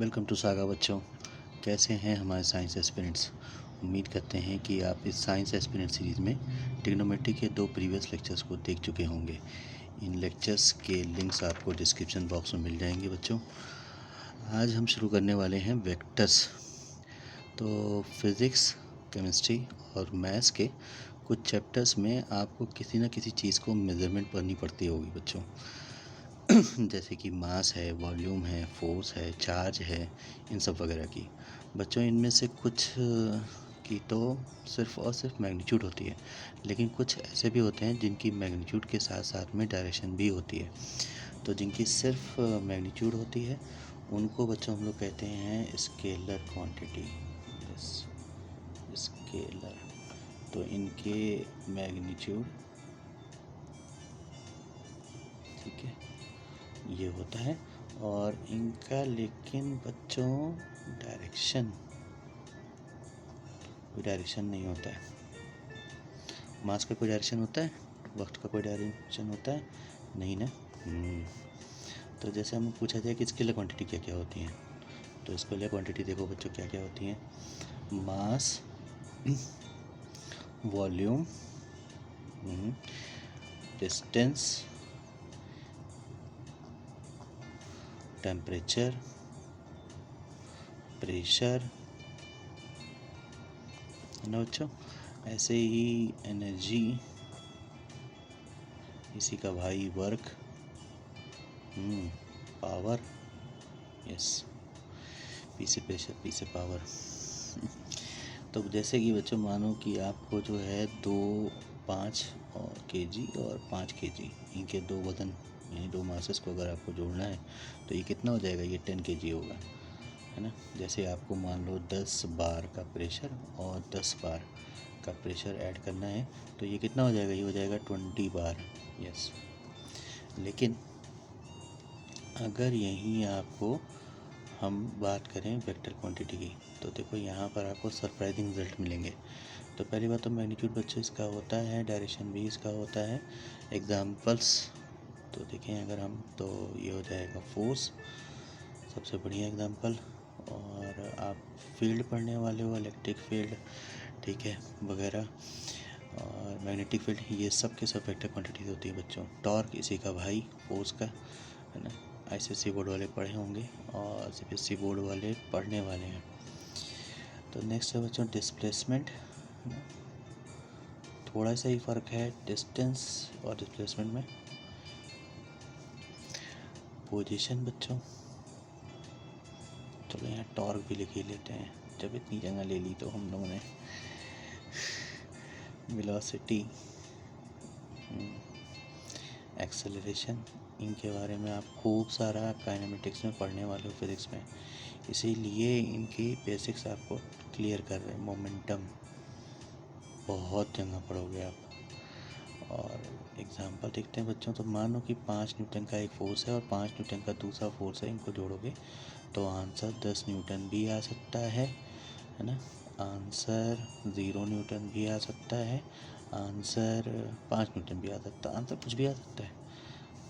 Welcome to saga बच्चों। कैसे हैं हमारे साइंस एस्पिरेंट्स। उम्मीद करते हैं कि आप इस साइंस एस्पिरेंट सीरीज़ में ट्रिग्नोमेट्री के 2 प्रीवियस लेक्चर्स को देख चुके होंगे। इन लेक्चर्स के लिंक्स आपको डिस्क्रिप्शन बॉक्स में मिल जाएंगे बच्चों। आज हम शुरू करने वाले हैं वेक्टर्स। तो फिज़िक्स, केमिस्ट्री और मैथ्स के कुछ चैप्टर्स में आपको किसी न किसी चीज़ को मेज़रमेंट करनी पड़ती होगी बच्चों। जैसे कि मास है, वॉल्यूम है, फोर्स है, चार्ज है, इन सब वगैरह की। बच्चों इनमें से कुछ की तो सिर्फ और सिर्फ मैग्नीट्यूड होती है, लेकिन कुछ ऐसे भी होते हैं जिनकी मैग्नीट्यूड के साथ साथ में डायरेक्शन भी होती है। तो जिनकी सिर्फ मैग्नीट्यूड होती है उनको बच्चों हम लोग कहते हैं स्केलर क्वांटिटी। Yes, scalar. तो इनके मैग्नीट्यूड, ठीक है, ये होता है। और इनका लेकिन बच्चों कोई डायरेक्शन नहीं होता है। मास का कोई डायरेक्शन होता है? वक्त का कोई डायरेक्शन होता है? नहीं ना। तो जैसे हमें पूछा जाए कि स्केलर क्वांटिटी क्या क्या होती हैं, तो स्केलर क्वांटिटी देखो बच्चों क्या क्या होती हैं। मास, वॉल्यूम, डिस्टेंस, टेम्परेचर, प्रेशर, है ना बच्चों। ऐसे ही एनर्जी, इसी का भाई वर्क, पावर, यस, पी से प्रेशर, पी से पावर। तो जैसे कि बच्चों मानो कि आपको जो है 5 केजी और 5 केजी, इनके 2 वजन यानी 2 मासेस को अगर आपको जोड़ना है तो ये कितना हो जाएगा? ये 10 केजी होगा, है ना। जैसे आपको मान लो 10 बार का प्रेशर और 10 बार का प्रेशर ऐड करना है तो ये कितना हो जाएगा? ये हो जाएगा 20 बार। यस, लेकिन अगर यहीं आपको हम बात करें वेक्टर क्वांटिटी की तो देखो यहाँ पर आपको सरप्राइजिंग रिजल्ट मिलेंगे। तो पहली बात तो मैग्नीट्यूड बच्चों इसका होता है, डायरेक्शन भी इसका होता है। एग्जाम्पल्स तो देखें अगर हम, तो ये हो जाएगा फोर्स, सबसे बढ़िया एग्जाम्पल। और आप फील्ड पढ़ने वाले हो, इलेक्ट्रिक फील्ड, ठीक है, वगैरह, और मैग्नेटिक फील्ड, ये सब के सब वेक्टर क्वांटिटीज होती है बच्चों। टॉर्क इसी का भाई फोर्स का, है ना। आईसीएससी बोर्ड वाले पढ़े होंगे और सीबीएसई बोर्ड वाले पढ़ने वाले हैं। तो नेक्स्ट है बच्चों डिस्प्लेसमेंट। थोड़ा सा ही फ़र्क है डिस्टेंस और डिस्प्लेसमेंट में। पोजीशन बच्चों, चलो यहाँ टॉर्क भी लिख ही लेते हैं, जब इतनी जगह ले ली तो हम लोगों ने। वेलोसिटी, एक्सेलरेशन, इनके बारे में आप खूब सारा काइनेमेटिक्स में पढ़ने वाले हो, फिज़िक्स में, इसीलिए इनकी बेसिक्स आपको क्लियर कर रहे हैं। मोमेंटम बहुत जगह पढ़ोगे आप। और एग्जांपल देखते हैं बच्चों। तो मानो कि 5 न्यूटन का एक फोर्स है और 5 न्यूटन का दूसरा फोर्स है, इनको जोड़ोगे तो आंसर 10 न्यूटन भी आ सकता है ना। आंसर 0 न्यूटन भी आ सकता है, आंसर 5 न्यूटन भी आ सकता है, आंसर कुछ भी आ सकता है।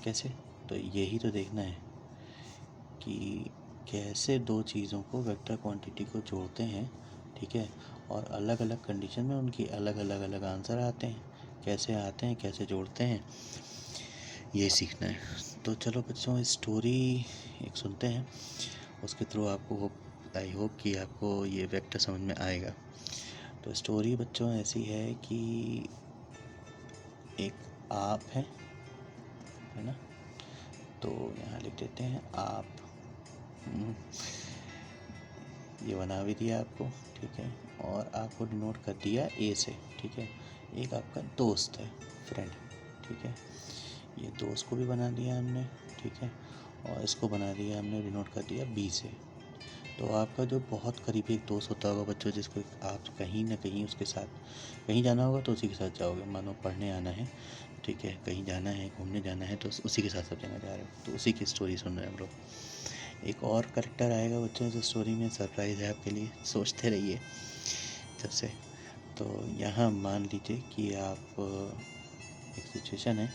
कैसे? तो यही तो देखना है कि कैसे दो चीज़ों को, वेक्टर क्वांटिटी को जोड़ते हैं, ठीक है, और अलग अलग कंडीशन में उनकी अलग अलग आंसर आते हैं। कैसे आते हैं, कैसे जोड़ते हैं, ये सीखना है। तो चलो बच्चों स्टोरी एक सुनते हैं, उसके थ्रू आपको आई होप कि आपको ये वेक्टर समझ में आएगा। तो स्टोरी बच्चों ऐसी है कि एक आप है ना। तो यहाँ लिख देते हैं आप। ये बना भी दिया आपको, ठीक है, और आपको डिनोट कर दिया ए से, ठीक है। एक आपका दोस्त है, फ्रेंड, ठीक है, ये दोस्त को भी बना दिया हमने, ठीक है, और इसको बना दिया हमने, डिनोट कर दिया बी से। तो आपका जो बहुत करीबी एक दोस्त होता होगा बच्चों, जिसको आप कहीं ना कहीं उसके साथ कहीं जाना होगा तो उसी के साथ जाओगे। मानो पढ़ने आना है, ठीक है, कहीं जाना है, घूमने जाना है, तो उसी के साथ सब जगह जा रहे हो, तो उसी की स्टोरी सुन रहे हैं हम लोग। एक और करेक्टर आएगा बच्चों इस स्टोरी में, सरप्राइज़ है आपके लिए, सोचते रहिए जब से। तो यहाँ मान लीजिए कि आप, एक सिचुएशन है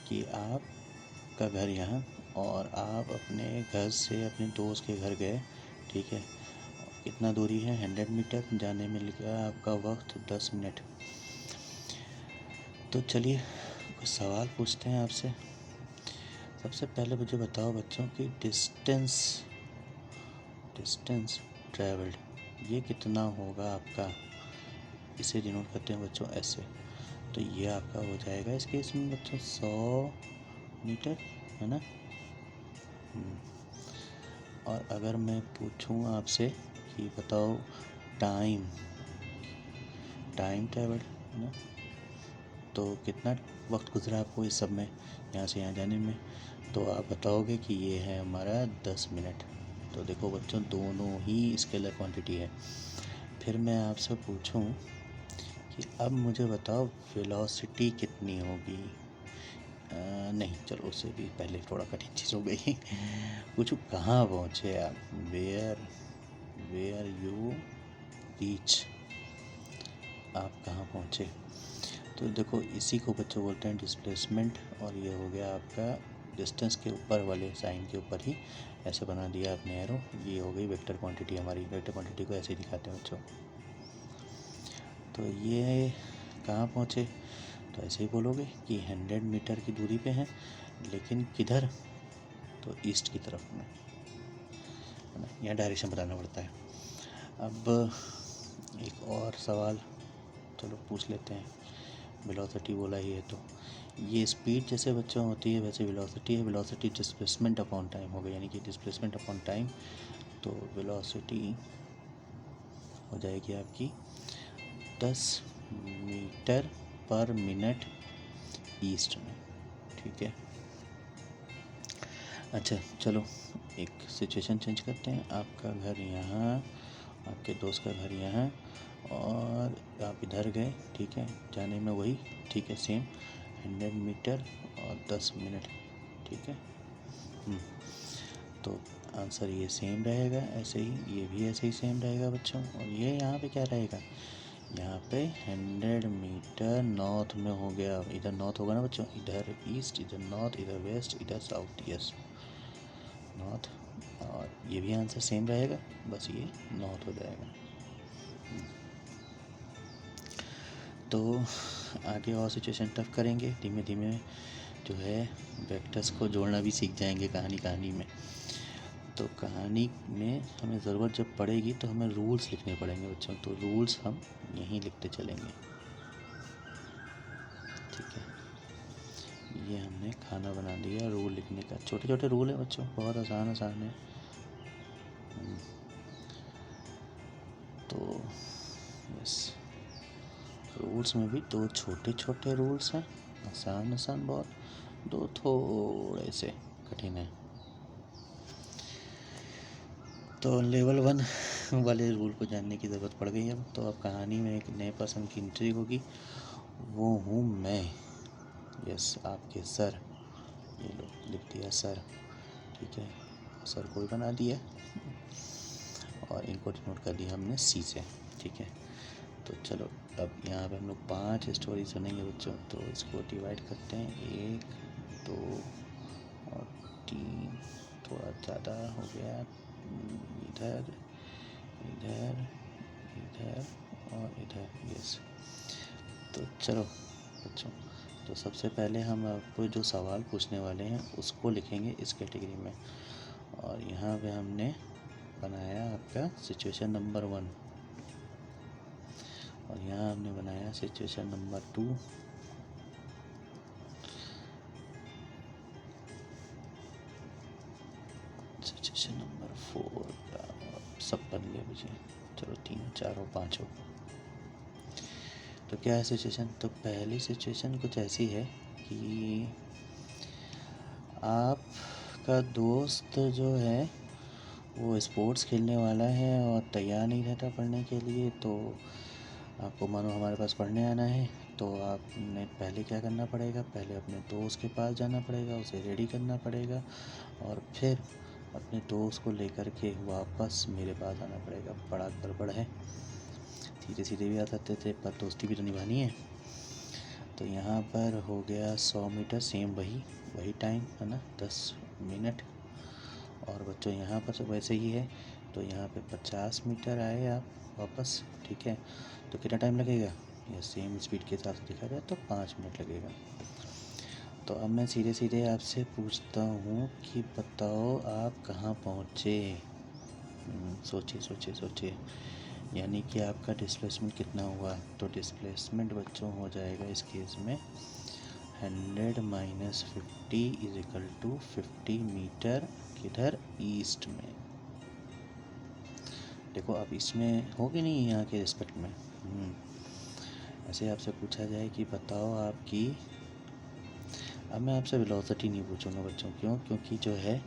कि आपका घर यहाँ, और आप अपने घर से अपने दोस्त के घर गए, ठीक है। कितना दूरी है 100 मीटर, जाने में लगा आपका वक्त 10 मिनट। तो चलिए कुछ सवाल पूछते हैं आपसे। सबसे पहले मुझे बताओ बच्चों कि डिस्टेंस ट्रैवल्ड ये कितना होगा आपका, इसे डिनोट करते हैं बच्चों ऐसे। तो ये आपका हो जाएगा इस केस में बच्चों 100 मीटर, है ना। और अगर मैं पूछूं आपसे कि बताओ टाइम ट्रैवल्ड, है ना, तो कितना वक्त गुजरा आपको इस सब में, यहाँ से यहाँ जाने में, तो आप बताओगे कि ये है हमारा 10 मिनट। तो देखो बच्चों दोनों ही स्केलर क्वांटिटी है। फिर मैं आपसे पूछूं कि अब मुझे बताओ वेलोसिटी कितनी होगी। नहीं चलो उससे भी पहले थोड़ा कठिन चीज़ हो गई। पूछो कहाँ पहुँचे आप, वेयर यू रीच, आप कहाँ पहुँचे। तो देखो इसी को बच्चों बोलते हैं डिस्प्लेसमेंट, और ये हो गया आपका डिस्टेंस के ऊपर वाले साइन के ऊपर ही ऐसे बना दिया आपने एरो, ये हो गई वेक्टर क्वांटिटी हमारी। वेक्टर क्वांटिटी को ऐसे ही दिखाते हैं बच्चों। तो ये कहाँ पहुँचे, तो ऐसे ही बोलोगे कि 100 मीटर की दूरी पे हैं, लेकिन किधर, तो ईस्ट की तरफ में, है ना। यहाँ डायरेक्शन बताना पड़ता है। अब एक और सवाल चलो पूछ लेते हैं। वेलोसिटी बोला ही है तो ये स्पीड जैसे बच्चों होती है वैसे वेलोसिटी है। वेलोसिटी डिस्प्लेसमेंट अपॉन टाइम हो गया, यानी कि डिस्प्लेसमेंट अपॉन टाइम। तो वेलोसिटी हो जाएगी आपकी 10 मीटर पर मिनट ईस्ट में, ठीक है। अच्छा चलो एक सिचुएशन चेंज करते हैं। आपका घर यहाँ, आपके दोस्त का घर यहाँ, और आप इधर गए, ठीक है, जाने में वही, ठीक है, सेम 100 मीटर और 10 मिनट, ठीक है। तो आंसर ये सेम रहेगा, ऐसे ही ये भी ऐसे ही सेम रहेगा बच्चों। और ये यहाँ पे क्या रहेगा, यहाँ पे 100 मीटर नॉर्थ में हो गया, इधर नॉर्थ होगा ना बच्चों, इधर ईस्ट, इधर नॉर्थ, इधर वेस्ट, इधर साउथ, यस नॉर्थ। और ये भी आंसर सेम रहेगा, बस ये नॉर्थ हो जाएगा। तो आगे और सिचुएशन टफ करेंगे, धीमे धीमे जो है वेक्टर्स को जोड़ना भी सीख जाएंगे कहानी में। तो कहानी में हमें ज़रूरत जब पड़ेगी तो हमें रूल्स लिखने पड़ेंगे बच्चों, तो रूल्स हम यहीं लिखते चलेंगे, ठीक है। ये हमने खाना बना दिया, रूल लिखने का, छोटे छोटे रूल है बच्चों, बहुत आसान है। तो यस, रूल्स में भी दो छोटे छोटे रूल्स हैं, आसान बहुत, दो थोड़े से कठिन है। तो लेवल 1 वाले रूल को जानने की ज़रूरत पड़ गई अब। तो अब कहानी में एक नए पर्सन की एंट्री होगी, वो हूँ मैं, यस आपके सर, ये लो लिख दिया सर, ठीक है, सर को भी बना दिया और इनको डिनोट कर दिया हमने सी से, ठीक है। तो चलो अब यहाँ पे हम लोग 5 स्टोरी सुनेंगे बच्चों, तो इसको डिवाइड करते हैं, 1 2 और 3, थोड़ा ज़्यादा हो गया, इधर इधर इधर और इधर, यस। तो चलो बच्चों, तो सबसे पहले हम आपको जो सवाल पूछने वाले हैं उसको लिखेंगे इस कैटेगरी में, और यहाँ पे हमने बनाया आपका सिचुएशन नंबर 1, और यहाँ हमने बनाया सिचुएशन नंबर 2, सिचुएशन नंबर 4, सब बन गए मुझे, चलो 3 4 और 5 हो। तो क्या है सिचुएशन, तो पहली सिचुएशन कुछ ऐसी है कि आपका दोस्त जो है वो स्पोर्ट्स खेलने वाला है और तैयार नहीं रहता पढ़ने के लिए। तो आपको मानो हमारे पास पढ़ने आना है, तो आपने पहले क्या करना पड़ेगा, पहले अपने दोस्त के पास जाना पड़ेगा, उसे रेडी करना पड़ेगा, और फिर अपने दोस्त को लेकर के वापस मेरे पास आना पड़ेगा। बड़ा गड़बड़ है, सीधे सीधे भी आ सकते थे पर दोस्ती भी तो निभानी है। तो यहाँ पर हो गया 100 मीटर, सेम वही टाइम है ना, 10 मिनट। और बच्चों यहाँ पर वैसे ही है तो यहाँ पे 50 मीटर आए आप वापस, ठीक है। तो कितना टाइम लगेगा, ये सेम स्पीड के साथ देखा जाए तो 5 मिनट लगेगा। तो अब मैं सीधे सीधे आपसे पूछता हूँ कि बताओ आप कहाँ पहुँचे। सोचिए सोचिए सोचिए, यानी कि आपका डिस्प्लेसमेंट कितना हुआ। तो डिस्प्लेसमेंट बच्चों हो जाएगा इस केस में 100 minus 50 is equal to 50 metre किधर, ईस्ट में। देखो अब इसमें हो कि नहीं यहाँ के रिस्पेक्ट में। ऐसे आपसे पूछा जाए कि बताओ आपकी, अब मैं आपसे वेलोसिटी नहीं पूछूंगा बच्चों, क्यों, क्योंकि जो है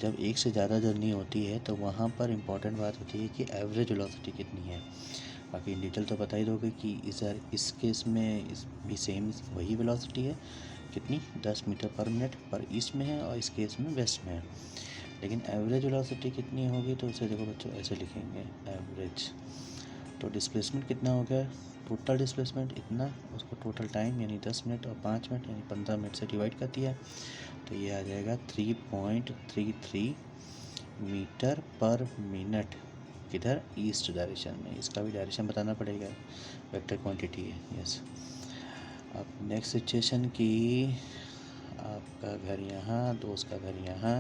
जब एक से ज़्यादा जर्नी होती है तो वहाँ पर इम्पॉर्टेंट बात होती है कि एवरेज वेलोसिटी कितनी है। बाकी इन डिटेल तो बता ही दोगे कि इस केस में इस भी सेम वही वेलोसिटी है, कितनी 10 मीटर पर मिनट पर ईस्ट में है, और इस केस में वेस्ट में है। लेकिन एवरेज वेलोसिटी कितनी होगी, तो उसे देखो बच्चों ऐसे लिखेंगे एवरेज। तो डिस्प्लेसमेंट कितना हो गया, टोटल डिस्प्लेसमेंट इतना, उसको टोटल टाइम यानी 10 मिनट और 5 मिनट यानी 15 मिनट से डिवाइड कर दिया, तो ये आ जाएगा 3.33 मीटर पर मिनट किधर, ईस्ट डायरेक्शन में। इसका भी डायरेक्शन बताना पड़ेगा, वेक्टर क्वांटिटी है, यस। अब नेक्स्ट सिचुएशन की, आपका घर यहाँ, दोस्त का घर यहाँ,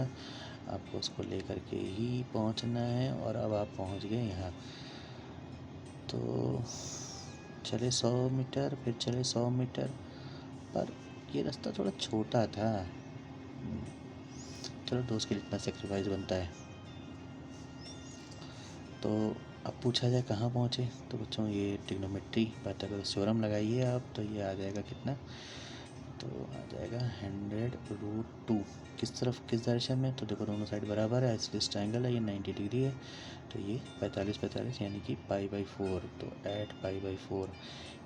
आपको उसको लेकर के ही पहुँचना है, और अब आप पहुँच गए यहाँ। तो चले 100 मीटर, फिर चले 100 मीटर, पर ये रास्ता थोड़ा छोटा था। चलो दोस्त के लिए इतना सेक्रीफाइस बनता है। तो अब पूछा जाए कहाँ पहुँचे, तो बच्चों ये ट्रिग्नोमेट्री पाइथागोरस थ्योरम लगाइए आप, तो ये आ जाएगा कितना, तो आ जाएगा 100√2। किस तरफ, किस डायरेक्शन में, तो देखो दोनों साइड बराबर है, इस ट्रायंगल है, ये 90 डिग्री है, तो ये 45 यानी कि π/4। तो ऐट π/4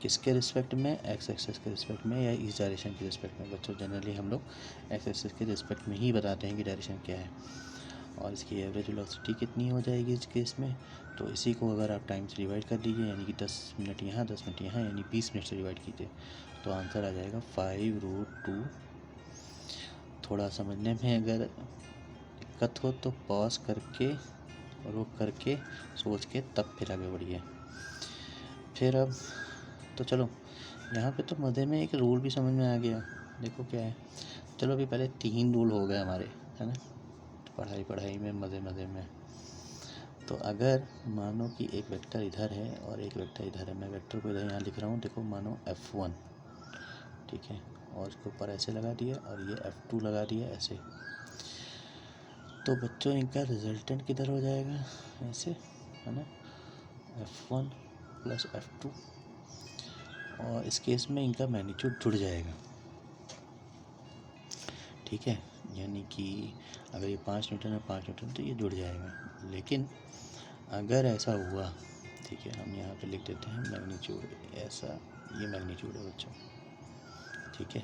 किसके रिस्पेक्ट में, एक्स एक्सेस के रिस्पेक्ट में या इस डायरेक्शन के रिस्पेक्ट में। बच्चों जनरली हम लोग एक्स एक्सेस के रिस्पेक्ट में ही बताते हैं कि डायरेक्शन क्या है। और इसकी एवरेज वेलोसिटी कितनी हो जाएगी इस केस में, तो इसी को अगर आप टाइम से डिवाइड कर दीजिए, यानी कि 10 मिनट यहाँ 10 मिनट यहाँ, यानी 20 मिनट से डिवाइड कीजिए, तो आंसर आ जाएगा 5√2। थोड़ा समझने में अगर दिक्कत हो तो पॉज करके, रोक करके, सोच के तब फिर आगे बढ़िए। फिर अब तो चलो यहाँ पे तो मज़े में एक रूल भी समझ में आ गया। देखो क्या है, चलो अभी पहले 3 रूल हो गए हमारे, है ना, पढ़ाई में मज़े में। तो अगर मानो कि एक वेक्टर इधर है और एक वेक्टर इधर है, मैं वेक्टर को इधर यहाँ लिख रहा हूँ, देखो मानो F1, ठीक है, और इसके ऊपर ऐसे लगा दिया और ये F2 लगा दिया ऐसे, तो बच्चों इनका रिजल्टेंट किधर हो जाएगा, ऐसे, है ना, F1 प्लस F2, और इस केस में इनका मैग्नीट्यूड जुड़ जाएगा, ठीक है। यानी कि अगर ये 5 न्यूटन है 5 न्यूटन, तो ये जुड़ जाएगा। लेकिन अगर ऐसा हुआ, ठीक है, हम यहाँ पे लिख देते हैं मैग्नीट्यूड ऐसा, ये मैग्नीट्यूड है बच्चों, ठीक है।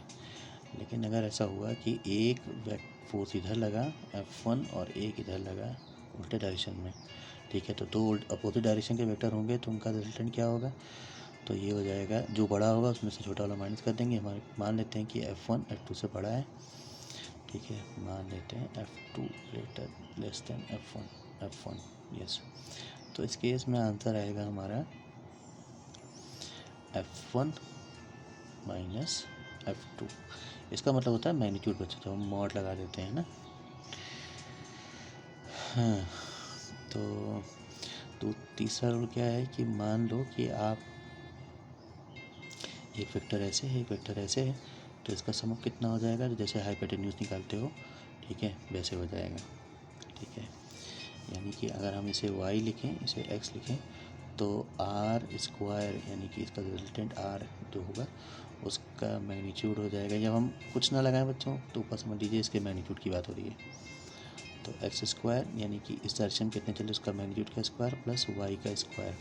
लेकिन अगर ऐसा हुआ कि एक फोर्स इधर लगा F1 और एक इधर लगा उल्टे डायरेक्शन में, ठीक है, तो दो अपोजिट डायरेक्शन के वेक्टर होंगे, तो उनका रिजल्टेंट क्या होगा, तो ये हो जाएगा, जो बड़ा होगा उसमें से छोटा वाला माइनस कर देंगे। हमारे मान लेते हैं कि F1 F2 से बड़ा है, ठीक है, मान लेते हैं F2 greater less than F1, yes. तो इस केस में आंसर आएगा हमारा F1 माइनस F2। इसका मतलब होता है मैग्नीट्यूड बच्चा, तो हम मॉड लगा देते हैं ना। हाँ, तो तीसरा रूल क्या है कि मान लो कि आप एक वेक्टर ऐसे है एक वेक्टर ऐसे है, तो इसका सम कितना हो जाएगा, तो जैसे हाइपोटेन्यूज निकालते हो, ठीक है, वैसे हो जाएगा, ठीक है। यानी कि अगर हम इसे y लिखें, इसे x लिखें, तो r² यानी कि इसका रिजल्टेंट r जो होगा उसका मैग्नीट्यूड हो जाएगा। जब हम कुछ ना लगाएं बच्चों, तो ऊपर समझ लीजिए इसके मैग्नीट्यूड की बात हो रही है, तो x² यानी कि इस डायरेक्शन कितने चले उसका मैग्नीट्यूड का स्क्वायर प्लस y का स्क्वायर,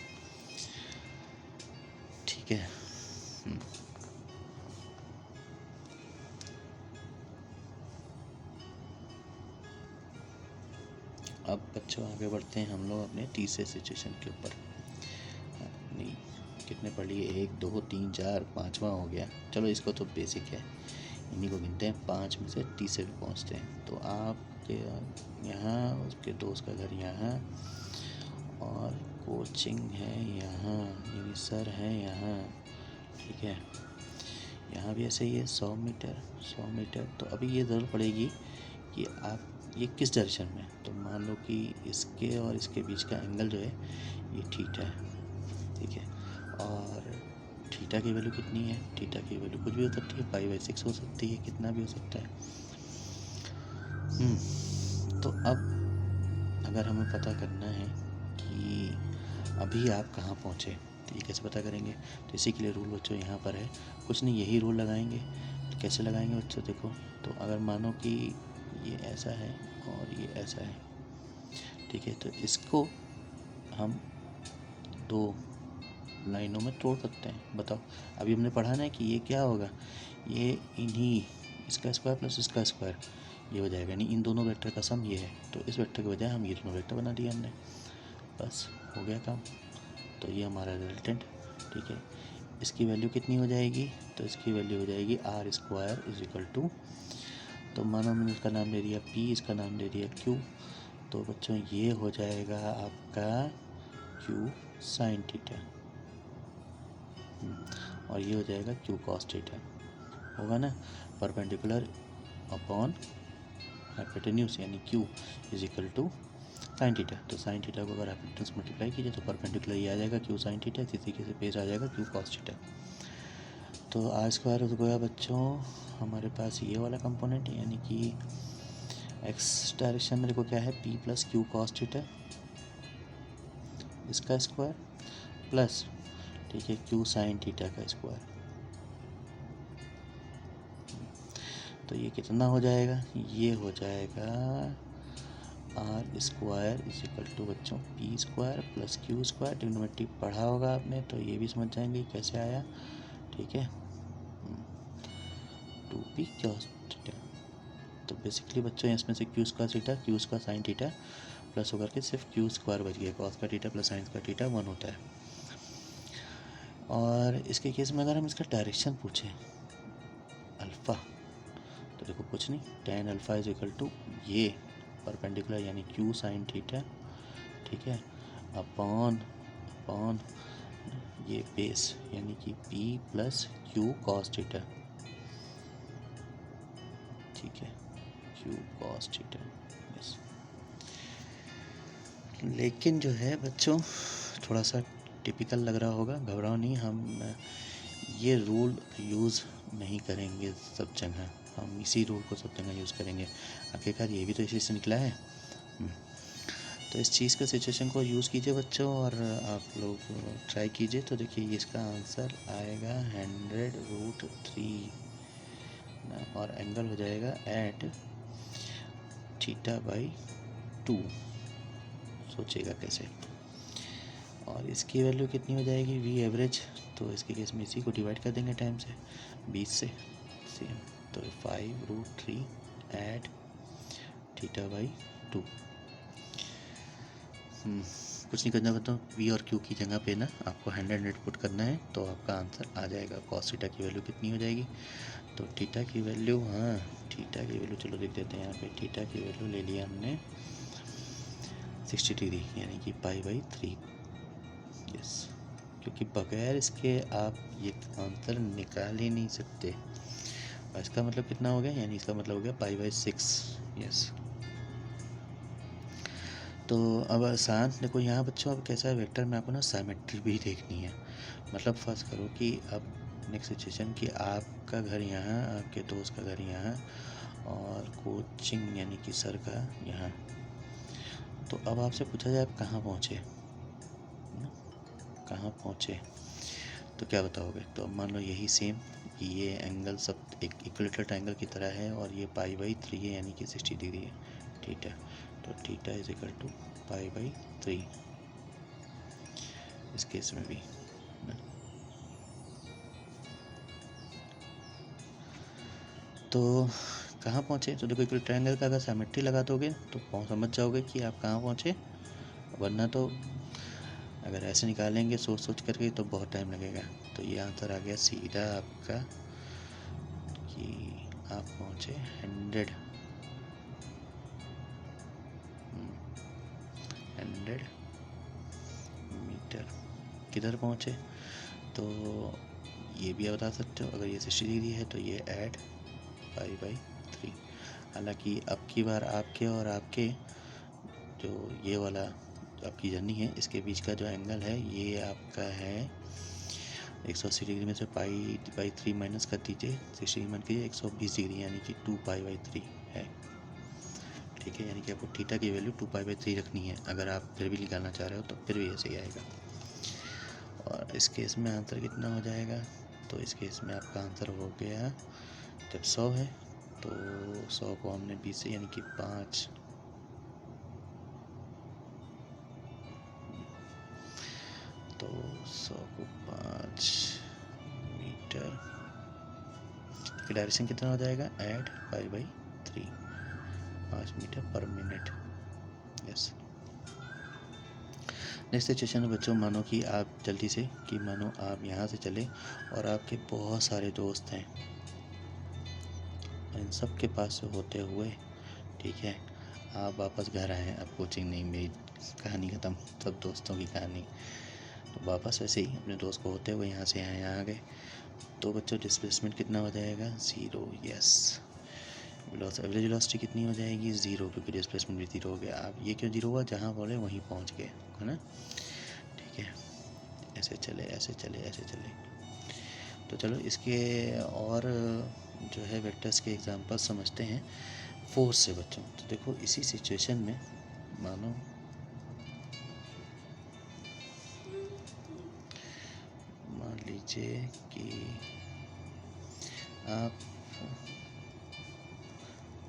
ठीक है। अब बच्चों आगे बढ़ते हैं हम लोग अपने तीसरे सिचुएशन के ऊपर। नहीं, कितने पढ़ लिए, 1 2 3 4, 5वां हो गया। चलो इसको तो बेसिक है, इन्हीं को गिनते हैं, 5 में से तीसरे पे पहुँचते हैं। तो आपके यहाँ उसके दोस्त का घर यहाँ, कोचिंग है यहाँ, यानी सर है यहाँ, ठीक है। यहाँ भी ऐसे ही है 100 मीटर 100 मीटर। तो अभी ये ज़रूरत पड़ेगी कि आप ये किस डायरेक्शन में, तो मान लो कि इसके और इसके बीच का एंगल जो है ये थीटा है, ठीक है। और थीटा की वैल्यू कितनी है, थीटा की वैल्यू कुछ भी हो सकती है, π/6 हो सकती है, कितना भी हो सकता है। तो अब अगर हमें पता करना है कि अभी आप कहाँ पहुँचे, तो ये कैसे पता करेंगे। तो इसी के लिए रूल बच्चों यहाँ पर है, कुछ नहीं यही रूल लगाएंगे। तो कैसे लगाएंगे बच्चों, देखो। तो अगर मानो कि ये ऐसा है और ये ऐसा है, ठीक है। तो इसको हम दो लाइनों में तोड़ सकते हैं। बताओ, अभी हमने पढ़ा ना कि ये क्या होगा, ये इन्हीं इसका स्क्वायर प्लस इसका स्क्वायर ये हो जाएगा, यानी इन दोनों वेक्टर का सम ये है। तो इस वेक्टर के बजाय हम ये दोनों वेक्टर बना दिए हमने, बस हो गया काम। तो ये हमारा रिजल्टेंट, ठीक है। इसकी वैल्यू कितनी हो जाएगी, तो इसकी वैल्यू हो जाएगी r² = तो मानो मैंने इसका नाम दे दिया p, इसका नाम दे दिया q। तो बच्चों ये हो जाएगा आपका q sin थीटा, और ये हो जाएगा q cos थीटा, होगा ना। परपेंडिकुलर अपॉन हाइपोटेन्यूज, यानी q = sin थीटा। तो sin थीटा को अगर हाइपोटेन्यूज मल्टीप्लाई कीजिए तो परपेंडिकुलर ये आ जाएगा q sin थीटा, इसी तरीके से बेस आ जाएगा q cos थीटा। तो r² हो गया बच्चों हमारे पास ये वाला कंपोनेंट, यानी कि x डायरेक्शन में देखो क्या है, p + q cos थीटा इसका स्क्वायर प्लस, ठीक है, q sin थीटा का स्क्वायर। तो ये कितना हो जाएगा, ये हो जाएगा r² बच्चों p² + q²। ट्रिग्नोमेट्री पढ़ा होगा आपने, तो ये भी समझ जाएंगे कैसे आया, ठीक है। 2p cos theta. तो बेसिकली बच्चों इसमें से q² theta, q² sin theta plus होकर के सिर्फ q² बच गया, cos का थीटा प्लस sin का थीटा 1 होता है। और इसके केस में अगर हम इसका डायरेक्शन पूछें अल्फ़ा, तो देखो कुछ नहीं, tan α = ये परपेंडिकुलर यानी q sin थीटा, ठीक है, अपॉन ये बेस यानी कि p + q cos थीटा, ठीक है, q cos थीटा। यस, लेकिन जो है बच्चों थोड़ा सा टिपिकल लग रहा होगा, घबराओ नहीं, हम ये रूल यूज़ नहीं करेंगे सब जगह, हम इसी रूल को सब जगह यूज़ करेंगे। आखिरकार ये भी तो इसी से निकला है। तो इस चीज़ का सिचुएशन को यूज़ कीजिए बच्चों, और आप लोग ट्राई कीजिए। तो देखिए इसका आंसर आएगा 100√3 और एंगल हो जाएगा एट θ/2। सोचिएगा कैसे। और इसकी वैल्यू कितनी हो जाएगी, v एवरेज। तो इसके केस में इसी को डिवाइड कर देंगे टाइम से 20 से, सेम। तो 5√3 एट θ/2। कुछ नहीं करना बताओ, v और q की जगह पे ना आपको 100 पुट करना है, तो आपका आंसर आ जाएगा। cos थीटा की वैल्यू कितनी हो जाएगी, तो थीटा की वैल्यू, हाँ थीटा की वैल्यू चलो देख देते हैं। यहाँ पे थीटा की वैल्यू ले लिया हमने 60 डिग्री, यानी कि π/3। यस, क्योंकि बगैर इसके आप ये आंसर निकाल ही नहीं सकते। और इसका मतलब कितना हो गया, यानी इसका मतलब हो गया π/6। यस, तो अब आसान देखो यहाँ बच्चों, अब कैसा है वेक्टर में आपको ना सिमेट्री भी देखनी है। मतलब फर्स्ट करो कि अब नेक्स्ट सिचुएशन कि आपका घर यहाँ, आपके दोस्त का घर यहाँ, और कोचिंग यानी कि सर का यहाँ। तो अब आपसे पूछा जाए आप कहाँ पहुँचे, कहाँ पहुँचे, तो क्या बताओगे। तो अब मान लो यही सेम, ये एंगल सब एक इक्विलेटरल ट्रायंगल की तरह है, और ये π/3 है, यानी कि 60 डिग्री है, थीटा। तो थीटा = π/3 इस केस में भी। तो कहाँ पहुँचे, तो देखो इक्विलेटरल ट्रायंगल का अगर सिमेट्री लगा दोगे तो समझ जाओगे कि आप कहाँ पहुँचे। वरना तो अगर ऐसे निकालेंगे सोच सोच करके तो बहुत टाइम लगेगा। तो ये आंसर आ गया सीधा आपका कि आप पहुँचे 100 मीटर मीटर किधर पहुँचे, तो ये भी बता सकते हो। अगर ये 60 डिग्री है तो ये ऐड π/3। हालांकि अब की बार आपके और आपके जो ये वाला आपकी जर्नी है इसके बीच का जो एंगल है ये आपका है 180 डिग्री में से π/3 माइनस कर दीजिए, 60 डिग्री मान कीजिए 120 डिग्री, यानी कि 2π/3 है। ठीक है, यानी कि आपको थीटा की वैल्यू 2π/3 रखनी है। अगर आप फिर भी निकालना चाह रहे हो तो फिर भी ऐसे ही आएगा। और इस केस में आंसर कितना हो जाएगा, तो इस केस में आपका आंसर हो गया, जब 100 है तो 100 को हमने 20 से यानी कि 5, तो 100 को 5 मीटर की डायरेक्शन कितना हो जाएगा, ऐड π/3, 5 मीटर पर मिनट। यस। नेक्स्ट सिचुएशन में बच्चों, मानो कि आप जल्दी से मानो आप यहाँ से चले और आपके बहुत सारे दोस्त हैं, इन सब के पास से होते हुए, ठीक है, आप वापस घर आए। अब कोचिंग नहीं, मेरी कहानी ख़त्म, सब दोस्तों की कहानी। तो वापस ऐसे ही अपने दोस्त को होते हुए यहाँ से यहाँ आ गए, तो बच्चों डिस्प्लेसमेंट कितना हो जाएगा, 0। यस। एवरेज वेलोसिटी कितनी हो जाएगी, 0, क्योंकि डिस्प्लेसमेंट भी 0 हो गया। आप ये क्यों 0 हुआ, जहाँ बोले वहीं पहुँच गए, है ना। ठीक है, ऐसे चले ऐसे चले ऐसे चले। तो चलो इसके और जो है वेक्टर्स के एग्जांपल समझते हैं फोर्स से बच्चों। तो देखो इसी सिचुएशन में मान लीजिए कि आप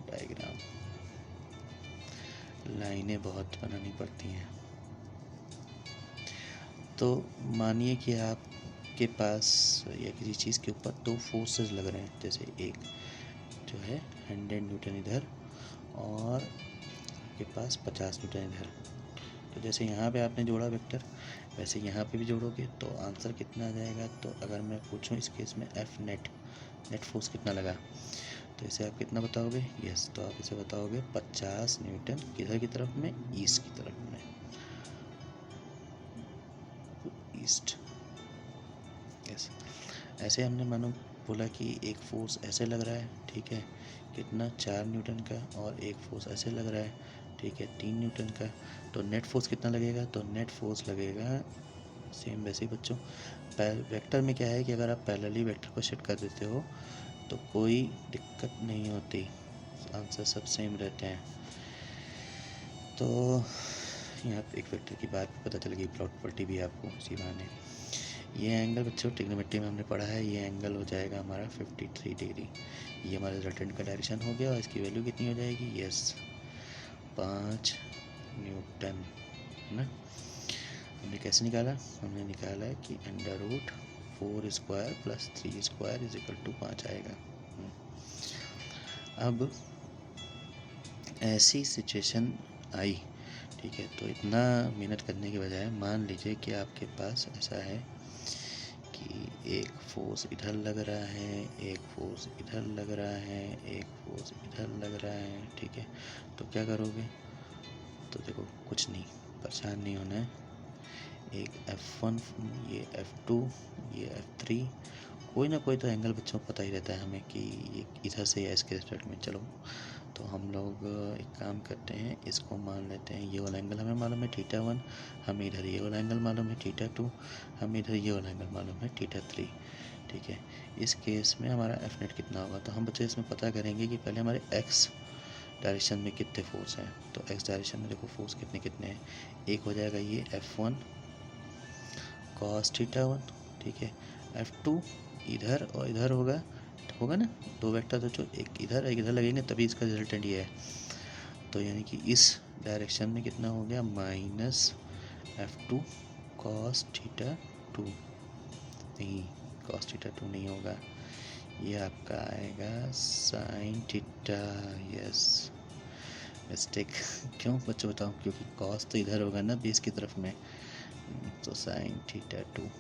डायग्राम, लाइनें बहुत बनानी पड़ती हैं। तो मानिए कि आपके पास या किसी चीज़ के ऊपर 2 फोर्सेस लग रहे हैं, जैसे एक जो है 100 न्यूटन इधर और आपके पास 50 न्यूटन इधर। तो जैसे यहाँ पे आपने जोड़ा वेक्टर, वैसे यहाँ पे भी जोड़ोगे तो आंसर कितना आ जाएगा। तो अगर मैं पूछूं इस केस में एफ नेट फोर्स कितना लगा, तो इसे आप कितना बताओगे। यस, तो आप इसे बताओगे 50 न्यूटन किधर की तरफ में, ईस्ट की तरफ में, ईस्ट। यस। ऐसे हमने मानो बोला कि एक फोर्स ऐसे लग रहा है, ठीक है, कितना 4 न्यूटन का, और एक फोर्स ऐसे लग रहा है, ठीक है, 3 न्यूटन का। तो नेट फोर्स कितना लगेगा, तो नेट फोर्स लगेगा सेम वैसे ही बच्चों। वेक्टर में क्या है कि अगर आप पैरेलली वेक्टर को शिफ्ट कर देते हो तो कोई दिक्कत नहीं होती, आंसर सब सेम रहते हैं। तो यहाँ पे एक वेक्टर की बात पता चल गई, प्लॉट प्रॉपर्टी भी आपको इसी बहाने। ये एंगल बच्चों ट्रिग्नोमेट्री में हमने पढ़ा है, ये एंगल हो जाएगा हमारा 53 डिग्री। ये हमारा रिजल्टेंट का डायरेक्शन हो गया, और इसकी वैल्यू कितनी हो जाएगी, यस 5 न्यूटन, है ना। हमने कैसे निकाला, हमने निकाला है कि √4² + 3² = 5 आएगा। अब ऐसी सिचुएशन आई, ठीक है, तो इतना मेहनत करने के बजाय मान लीजिए कि आपके पास ऐसा है कि एक फोर्स इधर लग रहा है, एक फोर्स इधर लग रहा है, एक फोर्स इधर लग रहा है, ठीक है। तो क्या करोगे, तो देखो कुछ नहीं, परेशान नहीं होना है। एक F1, ये F2, ये F3, कोई ना कोई तो एंगल बच्चों को पता ही रहता है हमें कि ये इधर से या इसके रिस्पेक्ट में। चलो तो हम लोग एक काम करते हैं, इसको मान लेते हैं, ये वाला एंगल हमें मालूम है θ1, हमें इधर ये वाला एंगल मालूम है θ2, हमें इधर ये वाला एंगल मालूम है θ3, ठीक है। इस केस में हमारा एफ नेट कितना होगा, तो हम बच्चे इसमें पता करेंगे कि पहले हमारे एक्स डायरेक्शन में कितने फोर्स हैं। तो एक्स डायरेक्शन में देखो फोर्स कितने कितने हैं, एक हो जाएगा ये F1 cos θ1, ठीक है, F2 इधर और इधर होगा, होगा ना, 2 वेक्टर तो जो एक इधर लगेंगे तभी इसका रिजल्टेंट ये है। तो यानी कि इस डायरेक्शन में कितना हो गया, -F2 cos θ2, नहीं cos θ2 नहीं होगा, ये आपका आएगा sin θ। Yes, mistake. क्यों बच्चों बताओ, क्योंकि cos तो इधर होगा ना बेस की तरफ में, तो sin θ2।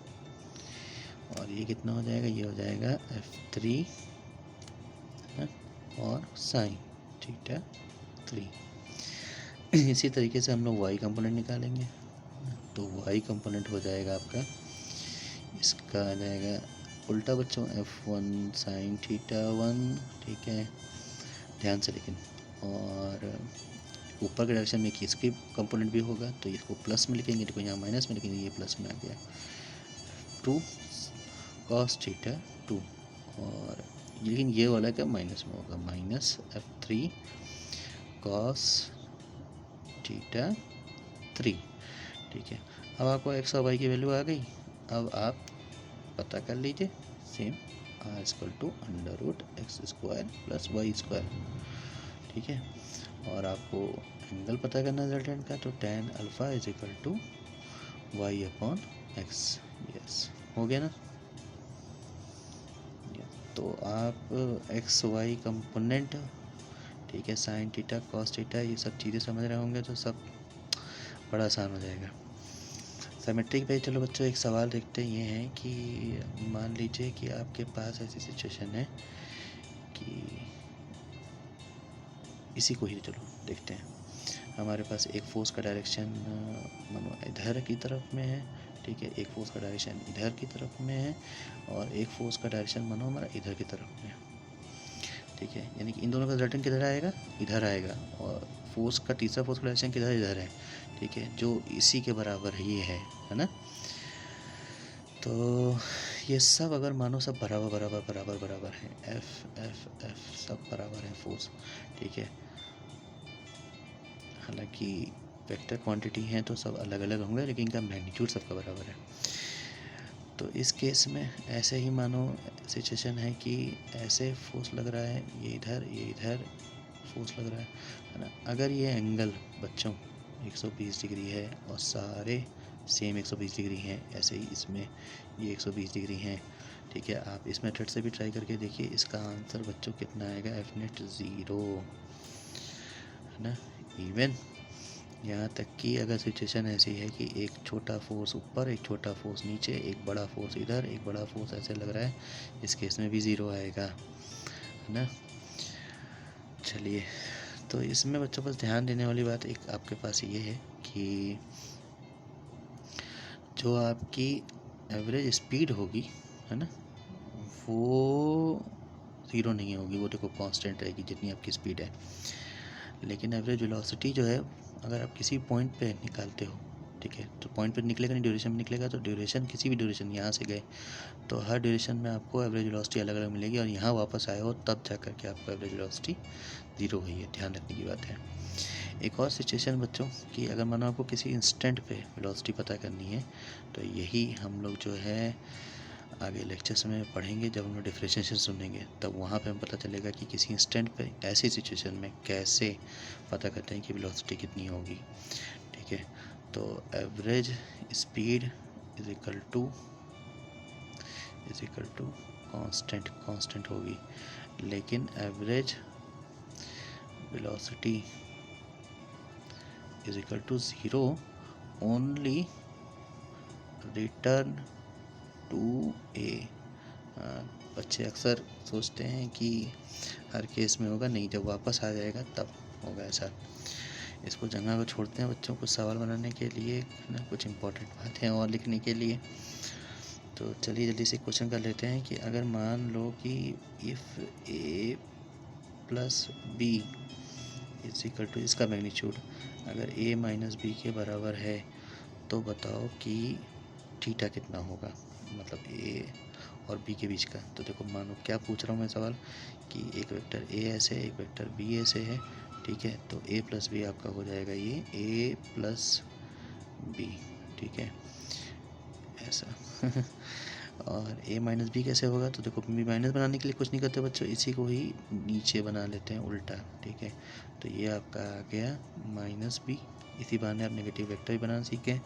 और ये कितना हो जाएगा, ये हो जाएगा F3 और sin θ3। इसी तरीके से हम लोग y कंपोनेंट निकालेंगे, तो y कंपोनेंट हो जाएगा आपका, इसका आ जाएगा उल्टा बच्चों, f1 साइन थीटा 1, ठीक है, ध्यान से लेकिन, और ऊपर के डायरेक्शन में इसकी कंपोनेंट भी होगा, तो इसको प्लस में लिखेंगे, देखो यहाँ माइनस में लिखेंगे, ये प्लस में आ गया 2 cos थीटा 2, और लेकिन ये वाला क्या माइनस में होगा, माइनस f3 cos थीटा 3, ठीक है। अब आपको x और y की वैल्यू आ गई, अब आप पता कर लीजिए same, r equal to under root x square plus y square, ठीक है। और आपको एंगल पता करना है रिजल्टेंट का, तो tan alpha is equal to y upon x, yes हो गया ना। तो आप एक्स वाई कंपोनेंट, ठीक है, साइन थीटा कॉस थीटा ये सब चीज़ें समझ रहे होंगे तो सब बड़ा आसान हो जाएगा। सिमेट्रिक पे चलो बच्चों एक सवाल देखते हैं, ये है कि मान लीजिए कि आपके पास ऐसी सिचुएशन है कि इसी को ही चलो देखते हैं, हमारे पास एक फोर्स का डायरेक्शन मानो इधर की तरफ में है, ठीक है, एक फोर्स का डायरेक्शन इधर की तरफ में है, और एक फोर्स का डायरेक्शन मानो हमारा इधर की तरफ में है, ठीक है, यानी कि इन दोनों का रिजल्टेंट किधर आएगा, इधर आएगा, और फोर्स का तीसरा फोर्स का डायरेक्शन किधर, इधर है, ठीक है, जो इसी के बराबर ही है ना। तो ये सब अगर मानो सब बराबर बराबर बराबर बराबर है, एफ एफ एफ सब बराबर है फोर्स, ठीक है, हालांकि वेक्टर क्वांटिटी हैं तो सब अलग अलग होंगे, लेकिन इनका मैग्नीट्यूड सबका बराबर है। तो इस केस में ऐसे ही मानो सिचुएशन है कि ऐसे फोर्स लग रहा है, ये इधर फोर्स लग रहा है ना। अगर ये एंगल बच्चों 120 डिग्री है और सारे सेम 120 डिग्री हैं, ऐसे ही इसमें ये 120 डिग्री हैं, ठीक है। आप इस मेथड से भी ट्राई करके देखिए, इसका आंसर बच्चों कितना आएगा, एफ नेट 0 है ना। इवन यहाँ तक कि अगर सिचुएशन ऐसी है कि एक छोटा फोर्स ऊपर, एक छोटा फोर्स नीचे, एक बड़ा फोर्स इधर, एक बड़ा फोर्स ऐसे लग रहा है, इस केस में भी 0 आएगा, है ना। चलिए, तो इसमें बच्चों बस ध्यान देने वाली बात एक आपके पास ये है कि जो आपकी एवरेज स्पीड होगी, है ना, वो 0 नहीं होगी, वो देखो कांस्टेंट रहेगी जितनी आपकी स्पीड है। लेकिन एवरेज वेलोसिटी जो है, अगर आप किसी पॉइंट पे निकालते हो, ठीक है, तो पॉइंट पे निकलेगा नहीं, ड्यूरेशन में निकलेगा, तो ड्यूरेशन किसी भी ड्यूरेशन यहाँ से गए तो हर ड्यूरेशन में आपको एवरेज वेलोसिटी अलग अलग मिलेगी, और यहाँ वापस आए हो तब जा कर के आपको एवरेज वेलोसिटी 0 हुई है, ध्यान रखने की बात है। एक और सिचुएशन बच्चों कि अगर मानो आपको किसी इंस्टेंट पे वेलोसिटी पता करनी है, तो यही हम लोग जो है आगे लेक्चर्स में पढ़ेंगे, जब हम लोग डिफरेंशिएशन सुनेंगे तब वहाँ पे हम पता चलेगा कि किसी इंस्टेंट पे ऐसी सिचुएशन में कैसे पता करते हैं कि वेलोसिटी कितनी होगी, ठीक है। तो average speed is equal to constant होगी, लेकिन average velocity is equal to 0 only return to A. बच्चे अक्सर सोचते हैं कि हर केस में होगा, नहीं, जब वापस आ जाएगा तब होगा ऐसा। इसको जगह को छोड़ते हैं बच्चों, कुछ सवाल बनाने के लिए ना, कुछ इम्पोर्टेंट बातें और लिखने के लिए। तो चलिए जल्दी से क्वेश्चन कर लेते हैं कि अगर मान लो कि if a plus b is equal to, इसका मैग्नीट्यूड अगर ए माइनस बी के बराबर है, तो बताओ कि थीटा कितना होगा, मतलब ए और बी के बीच का। तो देखो मानो क्या पूछ रहा हूँ मैं सवाल कि एक वेक्टर ए ऐसे है, एक वेक्टर बी ऐसे है, ठीक है, तो ए प्लस बी आपका हो जाएगा ये ए प्लस बी, ठीक है, ऐसा और ए माइनस बी कैसे होगा, तो देखो बी माइनस बनाने के लिए कुछ नहीं करते बच्चों, इसी को ही नीचे बना लेते हैं उल्टा, ठीक है। तो ये आपका आ गया माइनस बी, इसी बहाने आप नेगेटिव वेक्टर भी बनाना सीखें,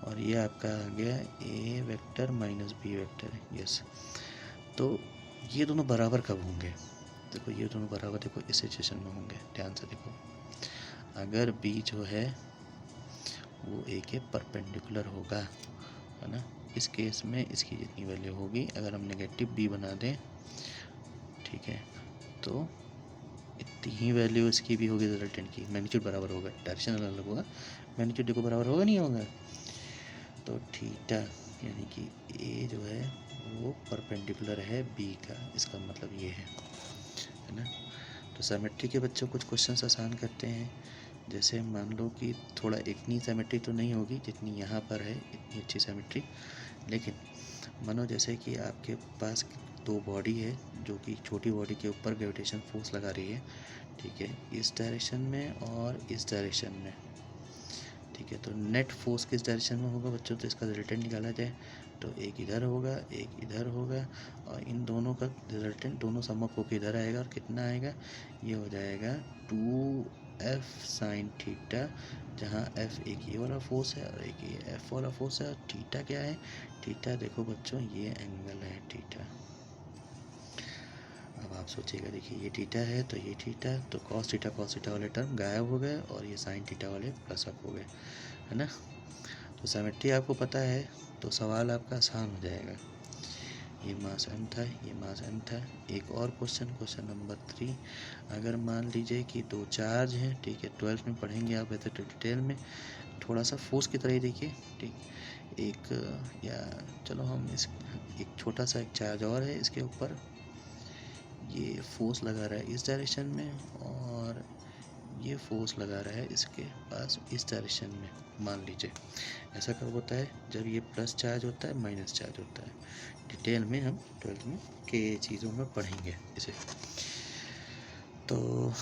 और ये आपका आ गया A vector minus B vector, yes. तो ये दोनों बराबर कब होंगे, देखो ये दोनों बराबर देखो इस सिचुएशन में होंगे, ध्यान से देखो, अगर बी जो है वो ए के परपेंडिकुलर होगा, है ना। इस केस में इसकी जितनी वैल्यू होगी, अगर हम नेगेटिव बी बना दें, ठीक है, तो इतनी ही वैल्यू इसकी भी होगी रिजल्टेंट की, मैग्नीट्यूड बराबर होगा, डायरेक्शन अलग अलग होगा, मैग्नीट्यूड देखो बराबर होगा नहीं होगा, तो थीटा यानी कि ए जो है वो परपेंडिकुलर है बी का, इसका मतलब ये है ना। तो सिमेट्री के बच्चों कुछ क्वेश्चंस आसान करते हैं। जैसे मान लो कि थोड़ा इतनी सिमेट्री तो नहीं होगी जितनी यहाँ पर है, इतनी अच्छी सिमेट्री, लेकिन मानो जैसे कि आपके पास दो बॉडी है जो कि छोटी बॉडी के ऊपर ग्रेविटेशन फोर्स लगा रही है, ठीक है, इस डायरेक्शन में और इस डायरेक्शन में, ठीक है। तो नेट फोर्स किस डायरेक्शन में होगा बच्चों, तो इसका रिजल्टेंट निकाला जाए तो एक इधर होगा एक इधर होगा, और इन दोनों का रिजल्टेंट दोनों समअप होकर इधर आएगा, और कितना आएगा, ये हो जाएगा 2f साइन थीटा, जहाँ f एक ये वाला फोर्स है और एक ये f वाला फोर्स है, और थीटा क्या है, थीटा देखो बच्चों ये एंगल है थीटा। अब आप सोचिएगा, देखिए ये थीटा है तो ये थीटा, तो cos थीटा वाले टर्म गायब हो गए और ये साइन थीटा वाले प्लस अप हो गए, है ना। तो सिमेट्री आपको पता है तो सवाल आपका आसान हो जाएगा। ये मास m था, ये मास m था। एक और क्वेश्चन नंबर 3, अगर मान लीजिए कि दो चार्ज हैं, ठीक है, 12th में पढ़ेंगे आप वैसे तो डिटेल में, थोड़ा सा फोर्स की तरह ही देखिए, ठीक, एक या चलो हम इस एक छोटा सा एक चार्ज और है इसके ऊपर, ये फोर्स लगा रहा है इस डायरेक्शन में, और ये फोर्स लगा रहा है इसके पास इस डायरेक्शन में। मान लीजिए ऐसा कब होता है, जब ये प्लस चार्ज होता है माइनस चार्ज होता है। डिटेल में हम 12th में के चीज़ों में पढ़ेंगे इसे। तो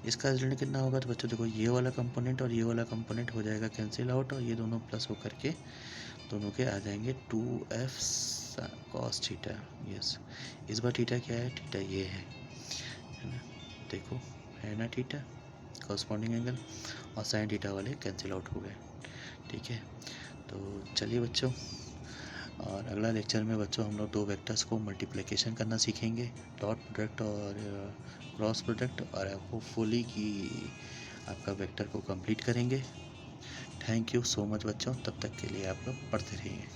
इसका रिजल्ट कितना होगा, तो बच्चों देखो ये वाला कंपोनेंट और ये वाला कंपोनेंट हो जाएगा कैंसिल आउट, और ये दोनों प्लस होकर के दोनों के आ जाएंगे 2f cos थीटा। यस, इस बार थीटा क्या है, थीटा ये है ना, देखो है ना थीटा कॉरस्पॉन्डिंग एंगल, और साइन थीटा वाले कैंसिल आउट हो गए, ठीक है। तो चलिए बच्चों, और अगला लेक्चर में बच्चों हम लोग दो वेक्टर्स को मल्टीप्लिकेशन करना सीखेंगे, डॉट प्रोडक्ट और क्रॉस प्रोडक्ट, और होपफुली कि आपका वेक्टर को कंप्लीट करेंगे। थैंक यू सो मच बच्चों, तब तक के लिए आप लोग पढ़ते रहिए।